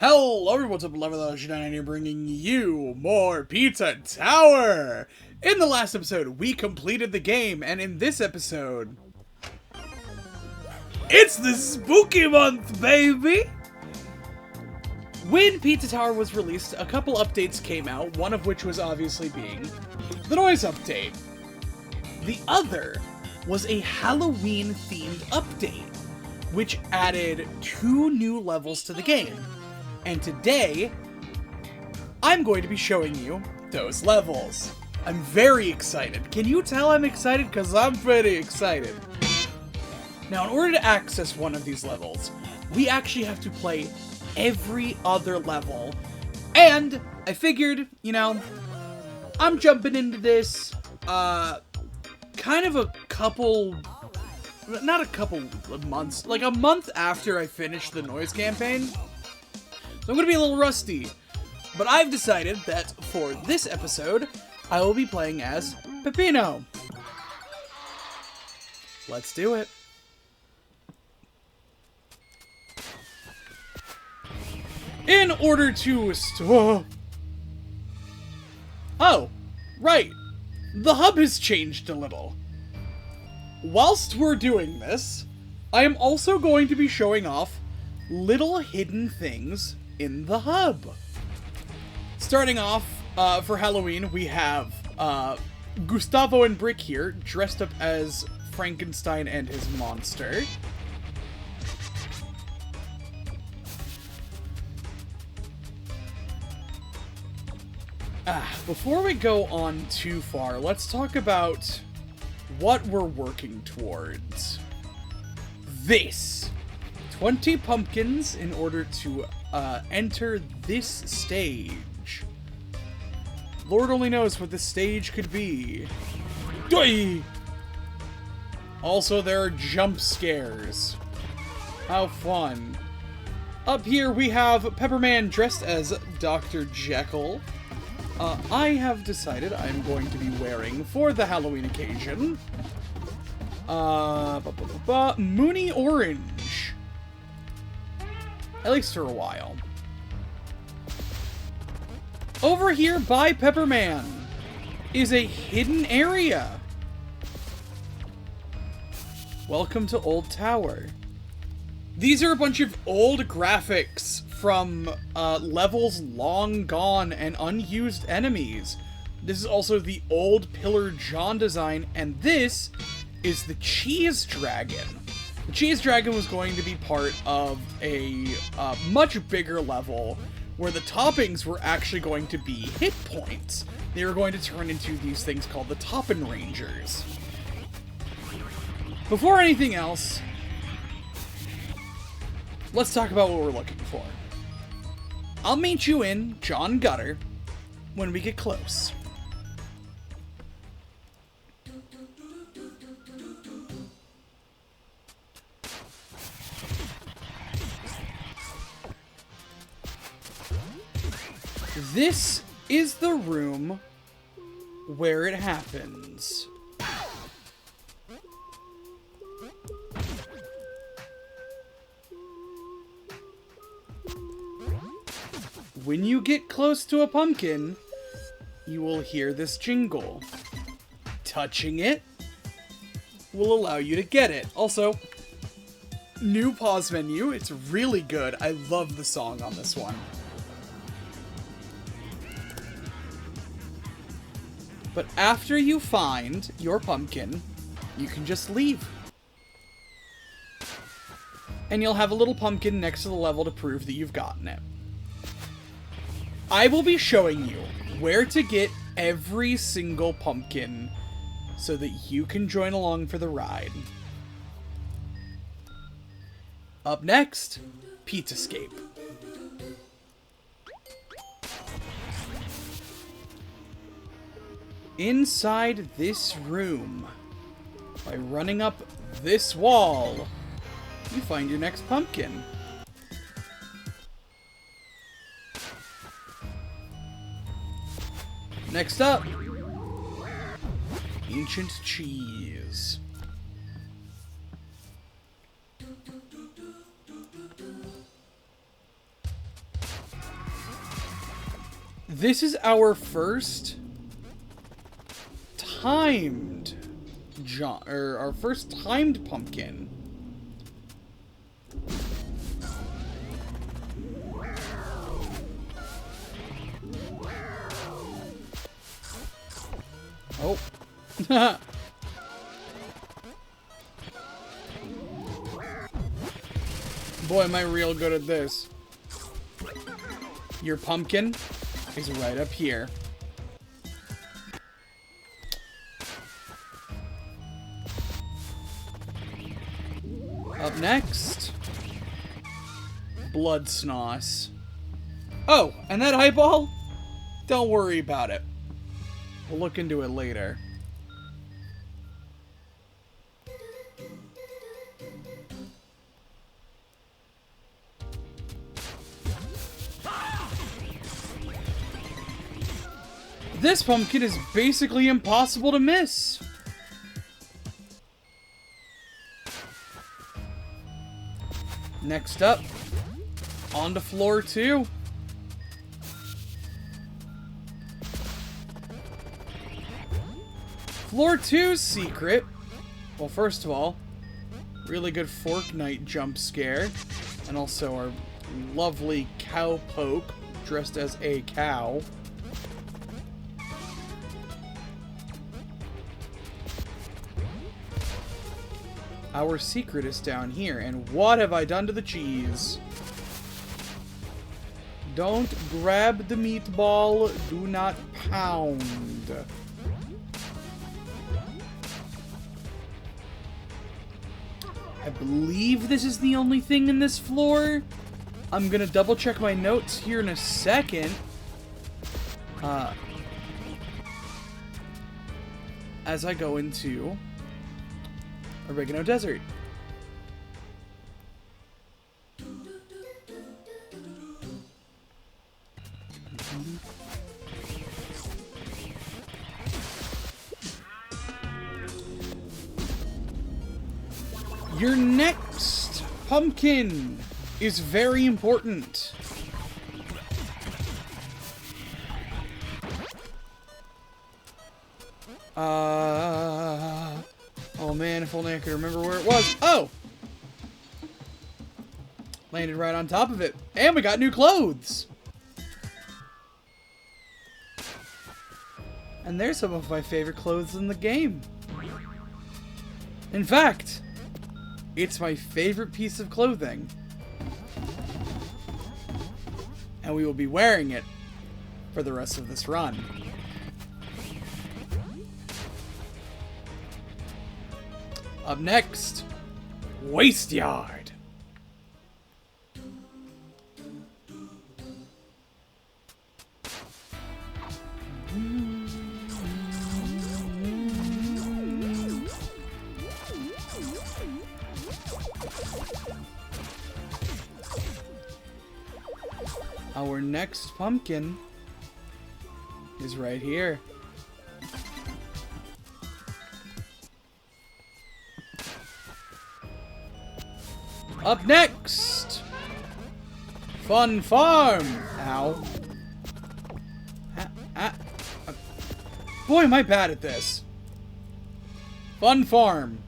Hello everyone, what's up, Level9 here, bringing you more Pizza Tower! In the last episode, we completed the game, and in this episode... It's the spooky month, baby! When Pizza Tower was released, a couple updates came out, one of which was obviously being the noise update. The other was a Halloween-themed update, which added 2 new levels to the game. And today, I'm going to be showing you those levels. I'm very excited. Can you tell I'm excited? Because I'm pretty excited. Now, in order to access one of these levels, we actually have to play every other level. And I figured, you know, I'm jumping into this, kind of a couple... Not a couple of months, like a month after I finished the noise campaign. So I'm going to be a little rusty, but I've decided that for this episode, I will be playing as Peppino. Let's do it. In order to Oh, right. The hub has changed a little. Whilst we're doing this, I am also going to be showing off little hidden things in the hub. Starting off, for Halloween, we have Gustavo and Brick here, dressed up as Frankenstein and his monster. Before we go on too far, let's talk about what we're working towards. This. 20 pumpkins in order to enter this stage. Lord only knows what this stage could be. Doi! Also, there are jump scares. How fun. Up here we have Pepperman dressed as Dr. Jekyll. I have decided I'm going to be wearing, for the Halloween occasion, Moony Orange. At least for a while. Over here by Pepperman is a hidden area. Welcome to Old Tower. These are a bunch of old graphics from levels long gone and unused enemies. This is also the old Pillar John design, and this is the Cheese Dragon. The Cheese Dragon was going to be part of a much bigger level where the toppings were actually going to be hit points. They were going to turn into these things called the Toppin' Rangers. Before anything else, let's talk about what we're looking for. I'll meet you in John Gutter when we get close. This is the room where it happens. When you get close to a pumpkin, you will hear this jingle. Touching it will allow you to get it. Also, new pause menu. It's really good. I love the song on this one. But after you find your pumpkin, you can just leave. And you'll have a little pumpkin next to the level to prove that you've gotten it. I will be showing you where to get every single pumpkin so that you can join along for the ride. Up next, Pizzascape. Inside this room, by running up this wall, you find your next pumpkin. Next up, Ancient Cheese. This is our first timed our first timed pumpkin. Oh. Boy, am I real good at this. Your pumpkin is right up here. Up next, Blood Snoss. Oh, and that eyeball? Don't worry about it. We'll look into it later. This pumpkin is basically impossible to miss. Next up, on to floor 2. Floor 2's secret. Well, first of all, really good Forknight jump scare. And also our lovely Cowpoke dressed as a cow. Our secret is down here, and what have I done to the cheese? Don't grab the meatball, do not pound. I believe this is the only thing in this floor. I'm gonna double check my notes here in a second. As I go into Oregano Desert. Your next pumpkin is very important. Oh man, if only I could remember where it was. Oh! Landed right on top of it. And we got new clothes! And there's some of my favorite clothes in the game. In fact, it's my favorite piece of clothing. And we will be wearing it for the rest of this run. Up next, Waste Yard. Our next pumpkin is right here. Up next, Fun Farm. Ow. Boy, am I bad at this. Fun Farm.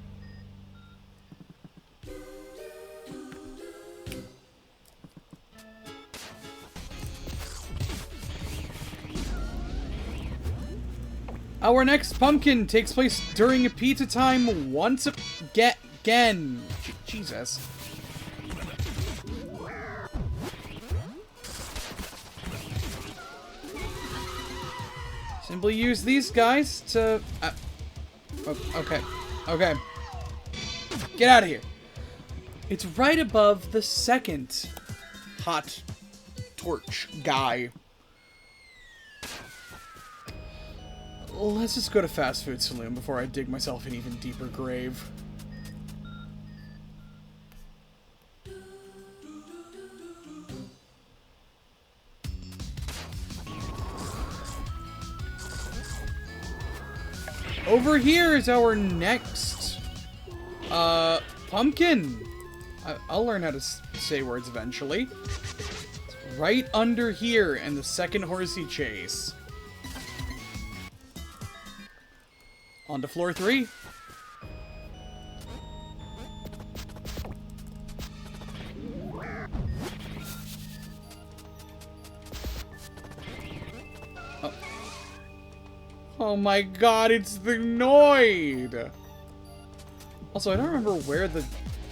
Our next pumpkin takes place during a pizza time once again. Jesus. Simply use these guys to... okay. Okay. Get out of here. It's right above the second hot torch guy. Let's just go to Fast Food Saloon before I dig myself an even deeper grave. Over here is our next pumpkin. I'll learn how to say words eventually. right under here in the second horsey chase. On to floor 3. Oh. Oh my god, it's the Noid! Also, I don't remember where the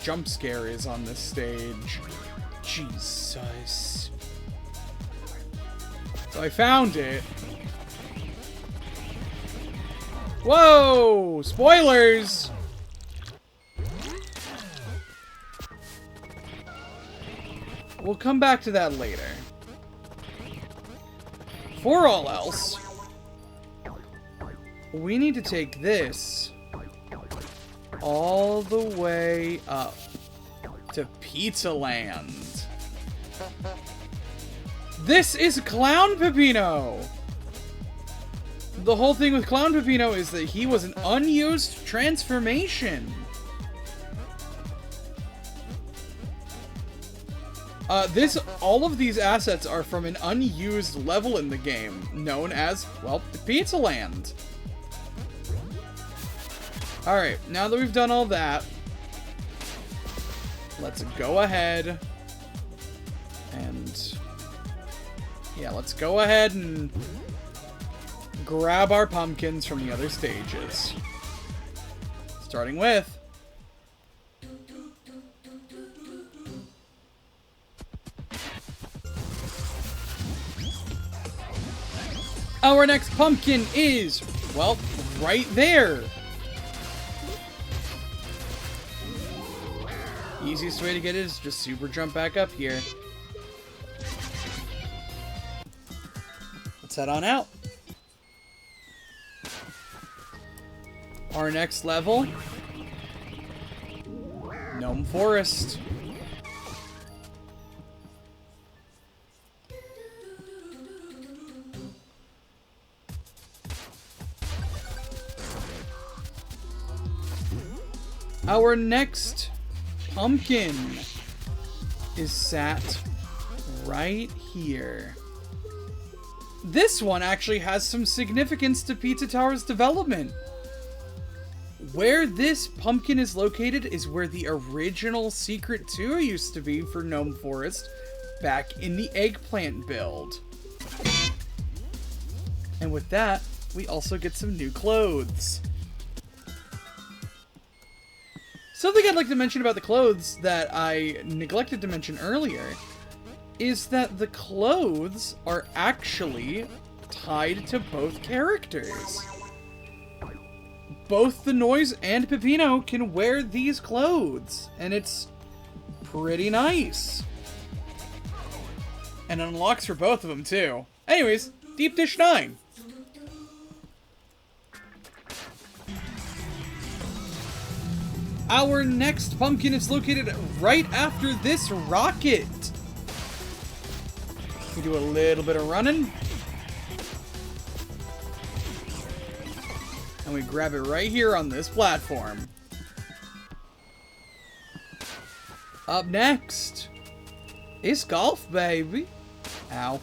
jump scare is on this stage. Jesus. So I found it. Whoa! Spoilers! We'll come back to that later. For all else, we need to take this all the way up to Pizza Land. This is Clown Peppino! The whole thing with Clown Peppino is that he was an unused transformation. All of these assets are from an unused level in the game, known as, well, Pizza Land. Alright, now that we've done all that, let's go ahead and... yeah, let's go ahead and grab our pumpkins from the other stages. Starting with... our next pumpkin is, well, right there. Easiest way to get it is just super jump back up here. Let's head on out. Our next level, Gnome Forest. Our next pumpkin is sat right here. This one actually has some significance to Pizza Tower's development. Where this pumpkin is located is where the original Secret 2 used to be for Gnome Forest back in the eggplant build. And with that, we also get some new clothes. Something I'd like to mention about the clothes that I neglected to mention earlier is that the clothes are actually tied to both characters. Both the Noise and Peppino can wear these clothes, and it's pretty nice. And it unlocks for both of them, too. Anyways, Deep Dish 9. Our next pumpkin is located right after this rocket. We do a little bit of running. And we grab it right here on this platform. Up next is Golf Baby. Ow.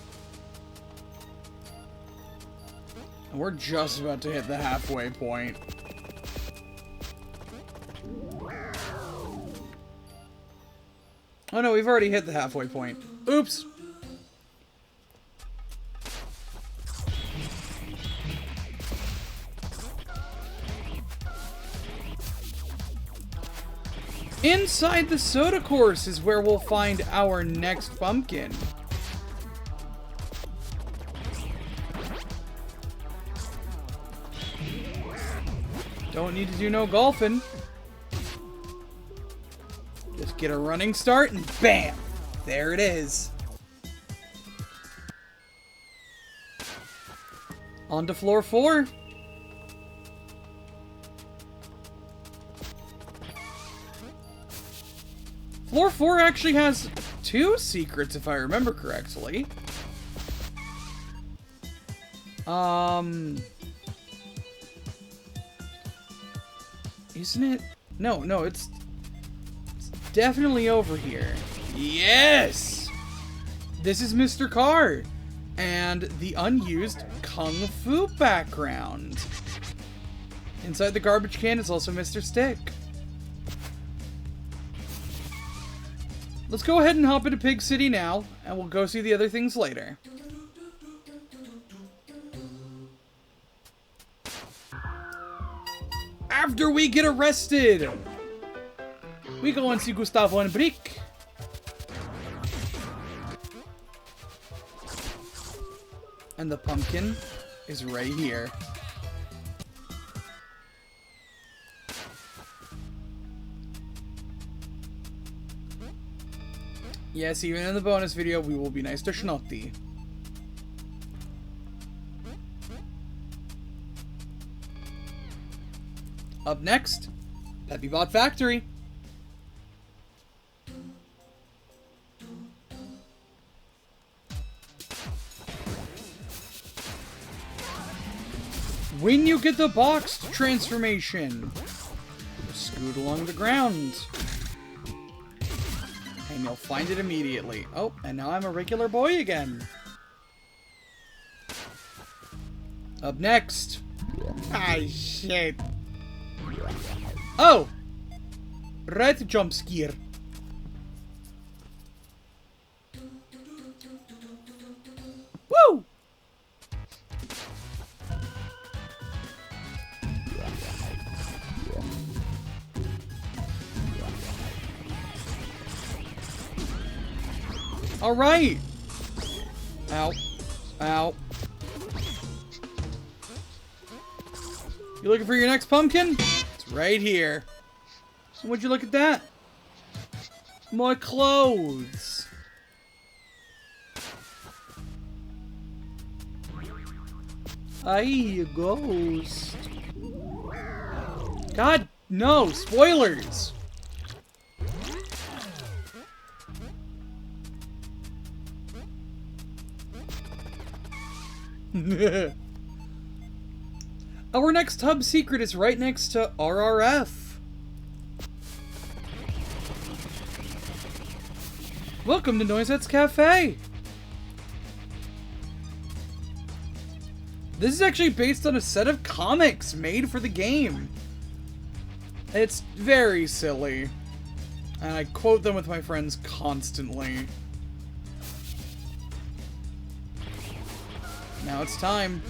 And we're just about to hit the halfway point. Oh no, we've already hit the halfway point. Oops. Inside the soda course is where we'll find our next pumpkin. Don't need to do no golfing. Just get a running start and bam! There it is. On to floor 4. Floor 4 actually has 2 secrets, if I remember correctly. Isn't it? No, it's definitely over here. Yes! this is Mr. Carr and the unused Kung Fu background. Inside the garbage can is also Mr. Stick. Let's go ahead and hop into Pig City now, and we'll go see the other things later. After we get arrested, we go and see Gustavo and Brick. And the pumpkin is right here. Yes, even in the bonus video, we will be nice to Schnotti. Up next, Pepibot Factory. When you get the boxed transformation, scoot along the ground. And you'll find it immediately. Oh, and now I'm a regular boy again. Up next. Ah, shit. Oh! Red jump scare. Woo! Alright! Ow. Ow. You looking for your next pumpkin? It's right here. Would you look at that? My clothes. Aye, ghost. God, no! Spoilers! Our next hub secret is right next to RRF. Welcome to Noisette's Cafe. This is actually based on a set of comics made for the game. It's very silly, and I quote them with my friends constantly. Now it's time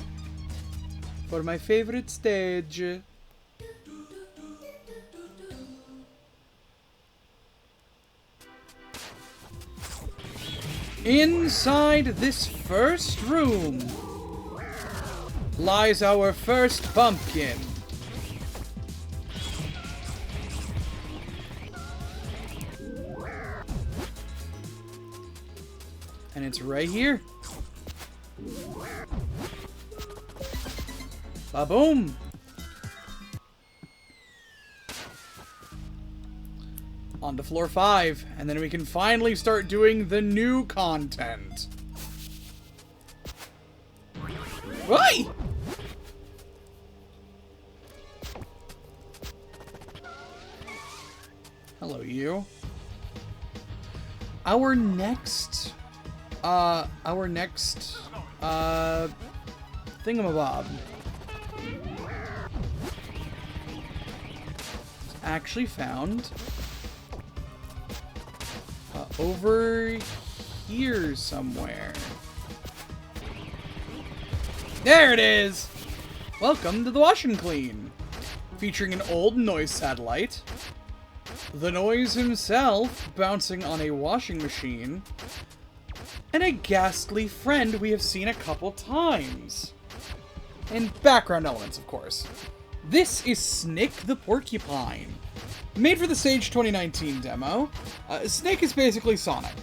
for my favorite stage. Inside this first room lies our first pumpkin. And it's right here. Ba-boom! On to floor 5, and then we can finally start doing the new content. Why? Hello, you. Our next thingamabob actually found over here somewhere. There it is! Welcome to the Wash and Clean, featuring an old noise satellite, the noise himself bouncing on a washing machine, and a ghastly friend we have seen a couple times. And background elements, of course. This is Snick the Porcupine. Made for the Sage 2019 demo, Snake is basically Sonic.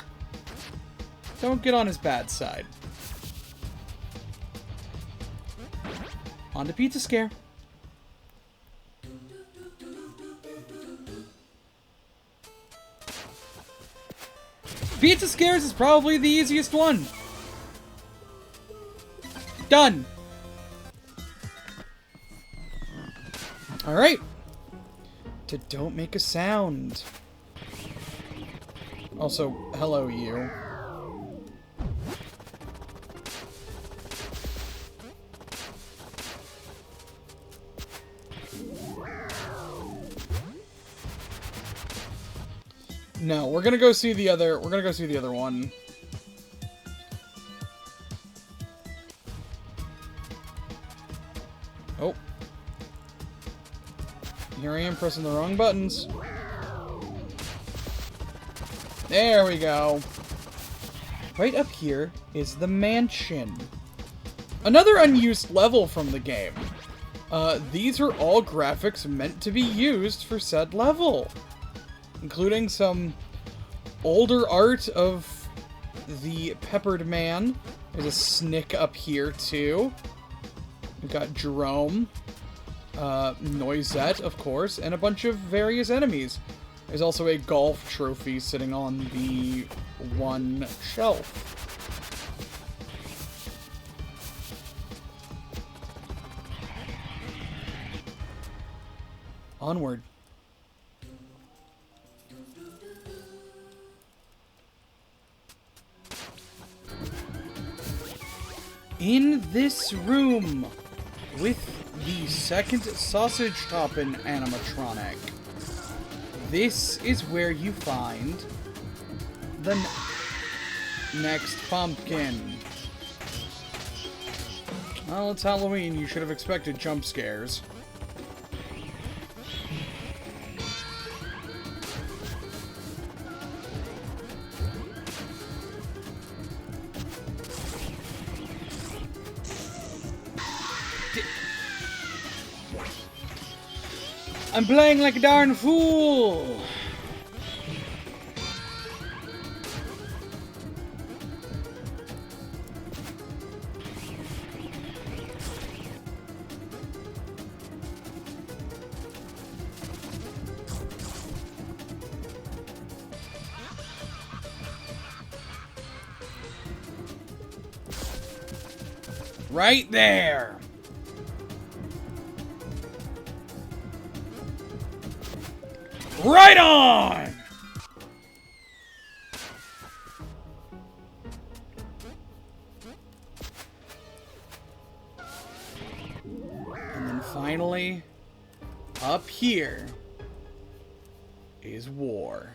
Don't get on his bad side. On to Pizza Scare. Pizza Scares is probably the easiest one. Done. Alright. To don't make a sound. Also, hello, you. No, we're gonna go see the other. We're gonna go see the other one. Oh. Here I am pressing the wrong buttons. There we go. Right up here is the mansion. Another unused level from the game. These are all graphics meant to be used for said level, including some older art of the Peppered Man. There's a Snick up here, too. We've got Jerome, Noisette, of course, and a bunch of various enemies. There's also a golf trophy sitting on the one shelf. Onward. In this room, with the second sausage toppin' animatronic, this is where you find the next pumpkin. Well, it's Halloween. You should have expected jump scares. I'm playing like a darn fool! Right there! Right on! And then finally, up here is war.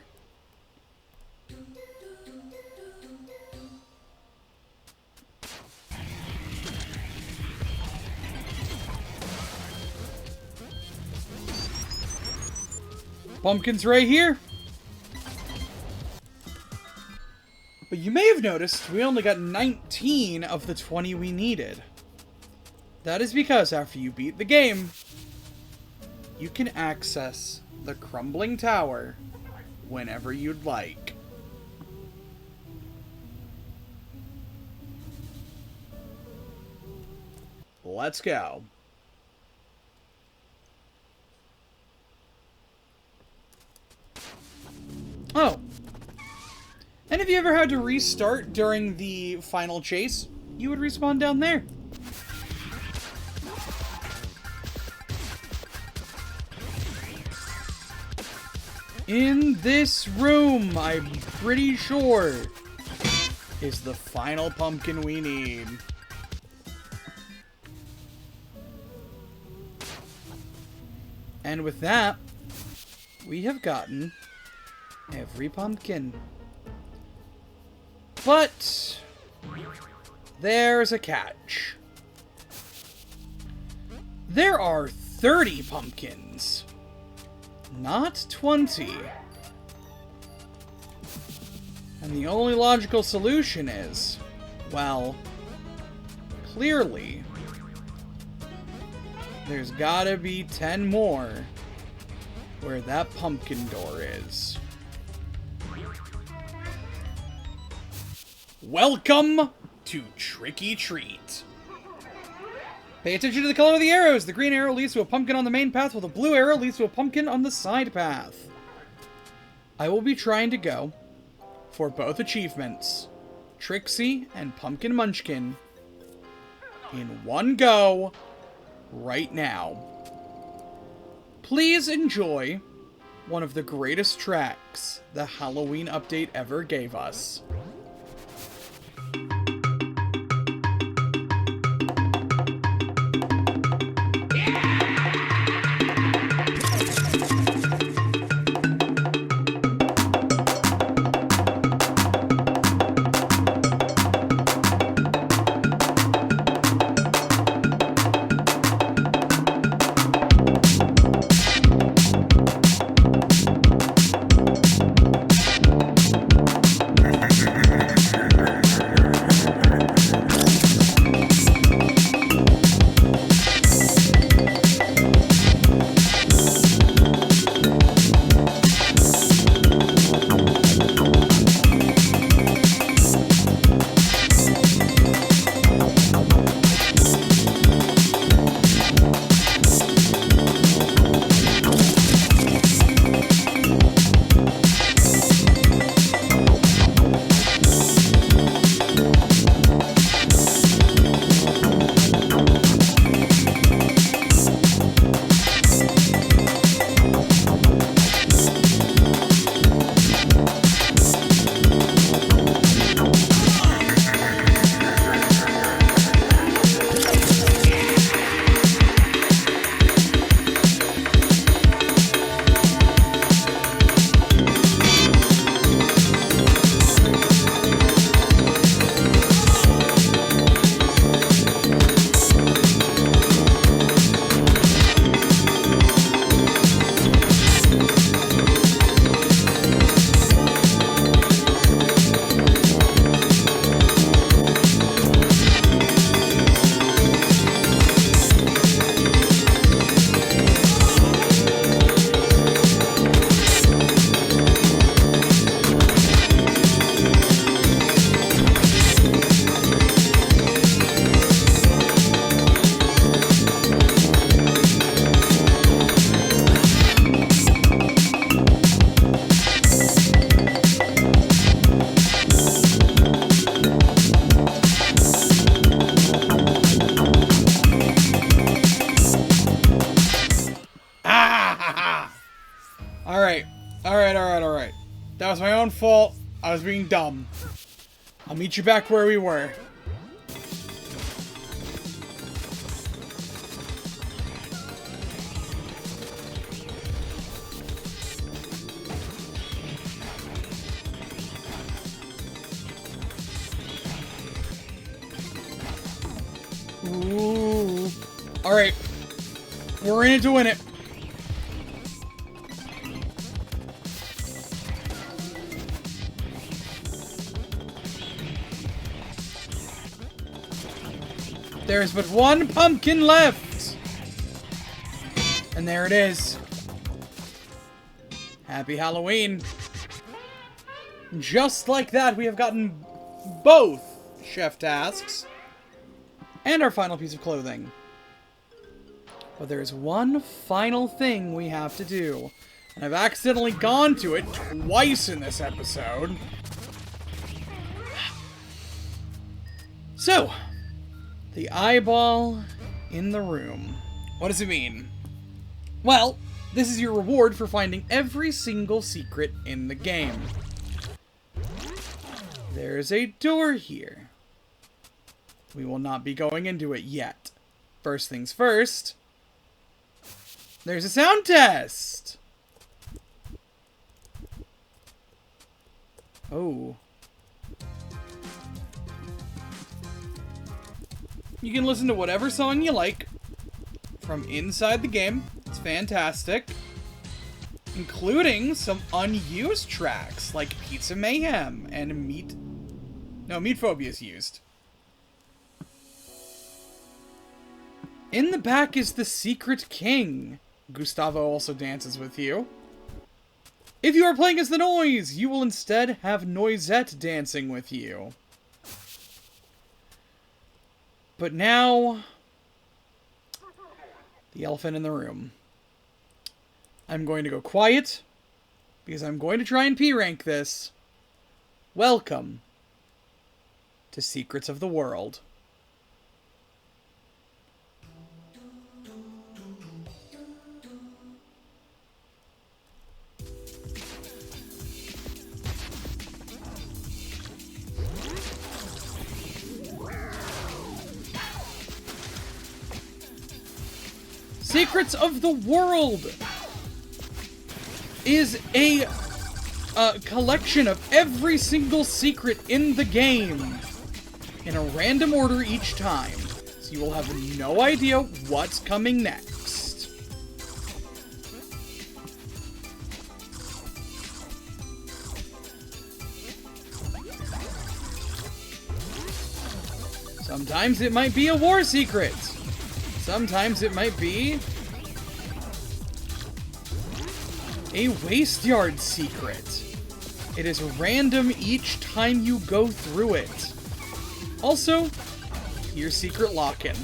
Pumpkins right here. But you may have noticed we only got 19 of the 20 we needed. That is because after you beat the game, you can access the crumbling tower whenever you'd like. Let's go. Oh. And if you ever had to restart during the final chase, you would respawn down there. In this room, I'm pretty sure, is the final pumpkin we need. And with that, we have gotten every pumpkin. But there's a catch. There are 30 pumpkins, not 20. And the only logical solution is, well, clearly, there's gotta be 10 more where that pumpkin door is. Welcome to Tricky Treat. Pay attention to the color of the arrows. The green arrow leads to a pumpkin on the main path, while the blue arrow leads to a pumpkin on the side path. I will be trying to go for both achievements, Trixie and Pumpkin Munchkin, in one go right now. Please enjoy one of the greatest tracks the Halloween update ever gave us. I was being dumb. I'll meet you back where we were. Ooh. Alright. We're in it to win it. There's but one pumpkin left! And there it is. Happy Halloween. Just like that, we have gotten both chef tasks and our final piece of clothing. But there's one final thing we have to do. And I've accidentally gone to it twice in this episode. So, the eyeball in the room. What does it mean? Well, this is your reward for finding every single secret in the game. There's a door here. We will not be going into it yet. First things first, there's a sound test! Oh. You can listen to whatever song you like from inside the game. It's fantastic. Including some unused tracks like Pizza Mayhem and Meatphobia is used. In the back is the Secret King. Gustavo also dances with you. If you are playing as the Noise, you will instead have Noisette dancing with you. But now, the elephant in the room. I'm going to go quiet, because I'm going to try and P-rank this. Welcome to Secrets of the World. Secrets of the World is a collection of every single secret in the game in a random order each time, so you will have no idea what's coming next. Sometimes it might be a war secret. Sometimes it might be a waste yard secret. It is random each time you go through it. Also, your secret lock-in.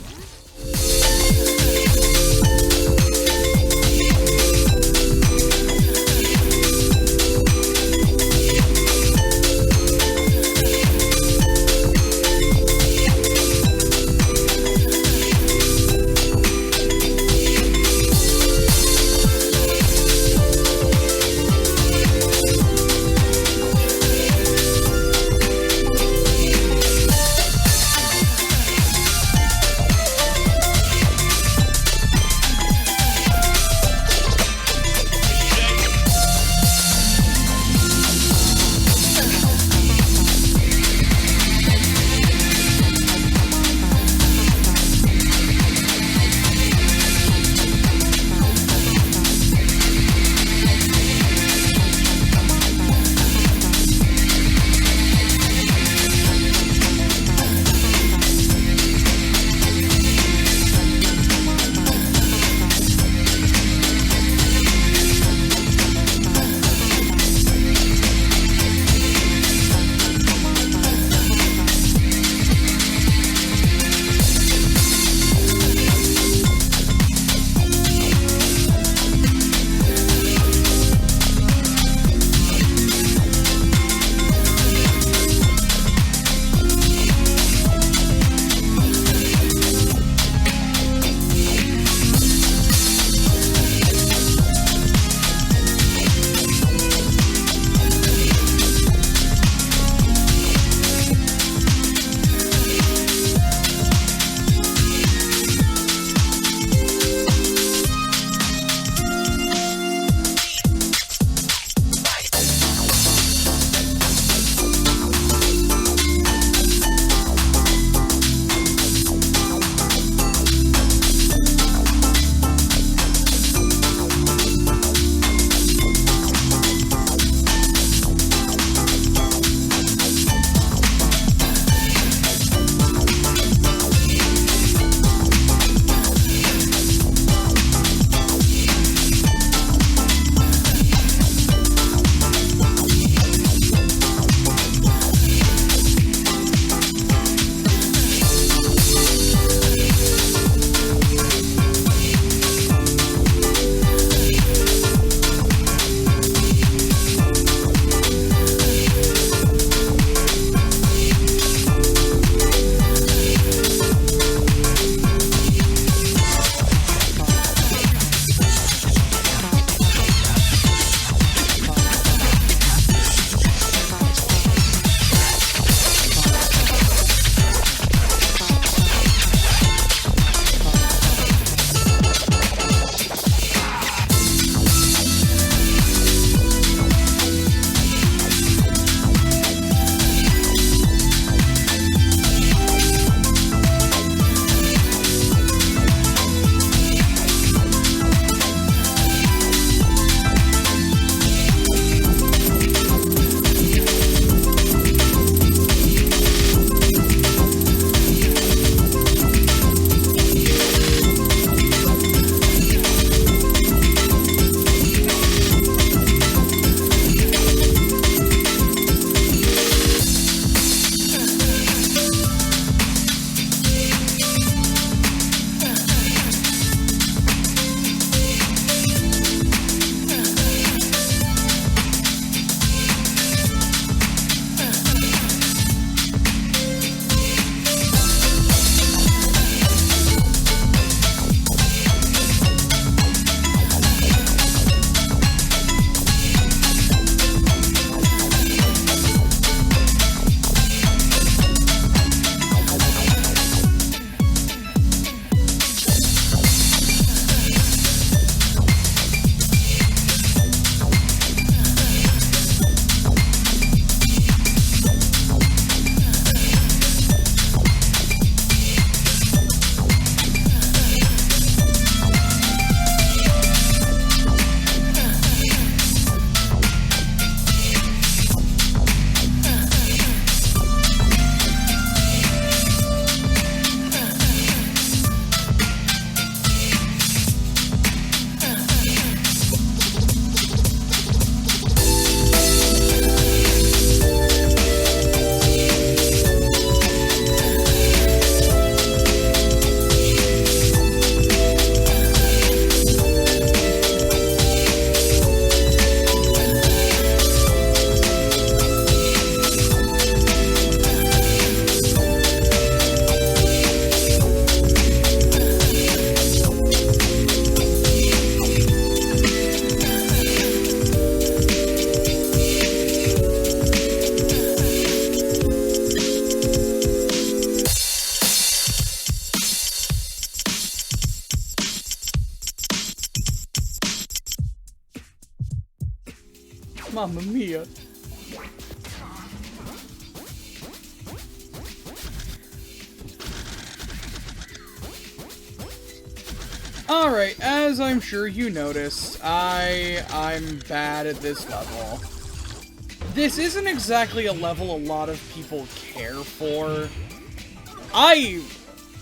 Mamma mia. Alright, as I'm sure you noticed, I'm bad at this level. This isn't exactly a level a lot of people care for. I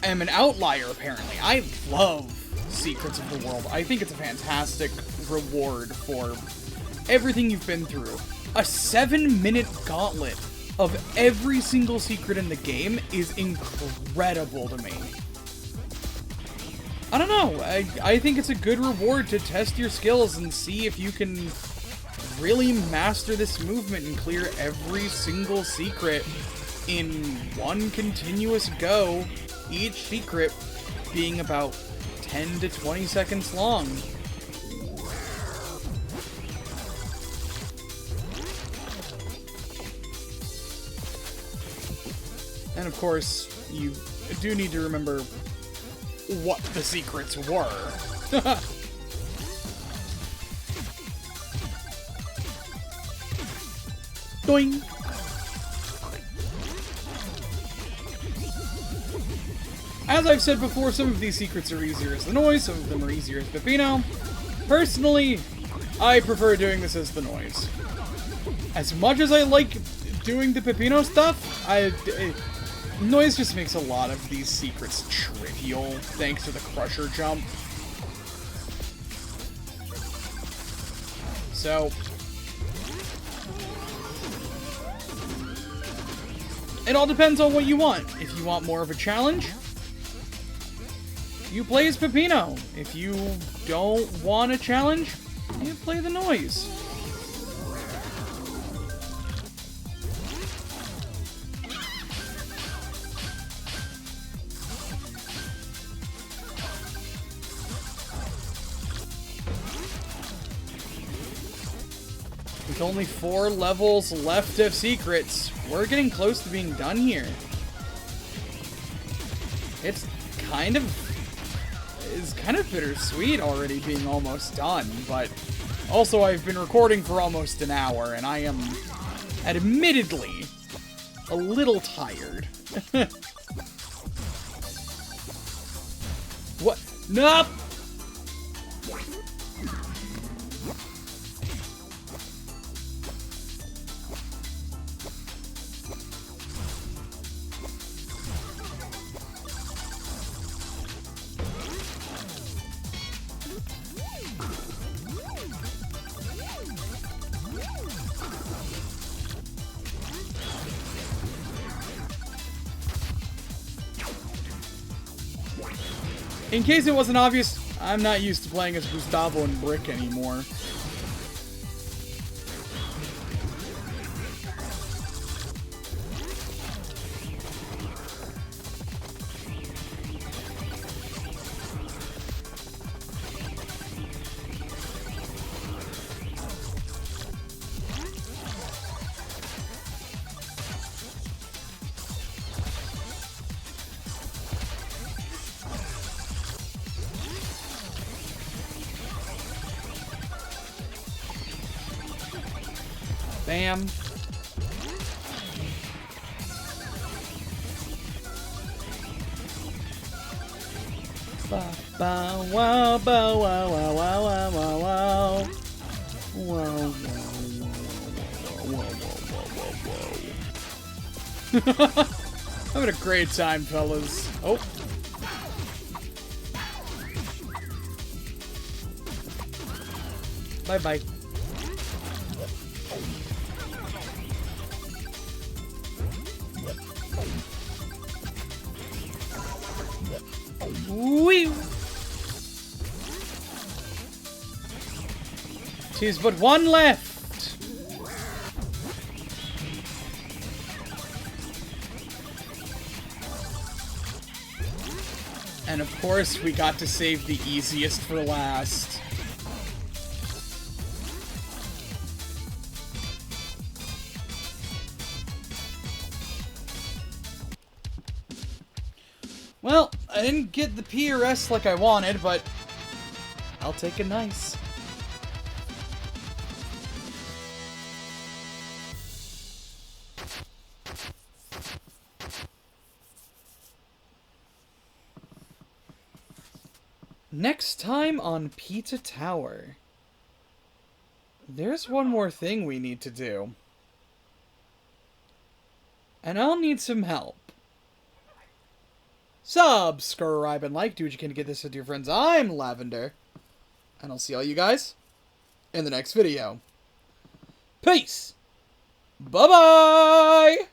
am an outlier, apparently. I love Secrets of the World. I think it's a fantastic reward for everything you've been through. A 7-minute gauntlet of every single secret in the game is incredible to me. I don't know, I think it's a good reward to test your skills and see if you can really master this movement and clear every single secret in one continuous go, each secret being about 10 to 20 seconds long. And of course, you do need to remember what the secrets were. Doing. As I've said before, some of these secrets are easier as the Noise, some of them are easier as Peppino. Personally, I prefer doing this as the Noise. As much as I like doing the Peppino stuff, Noise just makes a lot of these secrets trivial, thanks to the Crusher jump. So, it all depends on what you want. If you want more of a challenge, you play as Peppino. If you don't want a challenge, you play the Noise. With only 4 levels left of secrets, we're getting close to being done here. It's kind of bittersweet already being almost done, but also I've been recording for almost an hour, and I am, admittedly, a little tired. What? Nope! In case it wasn't obvious, I'm not used to playing as Gustavo and Brick anymore. Bam. Ba ba wow ba wow wow wow wow wow wow. Wow wow. Having a great time, fellas. Oh. Bye bye. Wee! 'Tis but one left! And of course, we got to save the easiest for last. Well, I didn't get the PRS like I wanted, but I'll take a nice. Next time on Pizza Tower, there's one more thing we need to do. And I'll need some help. Subscribe and like, do what you can to get this with your friends. I'm Lavender. And I'll see all you guys in the next video. Peace! Bye-bye!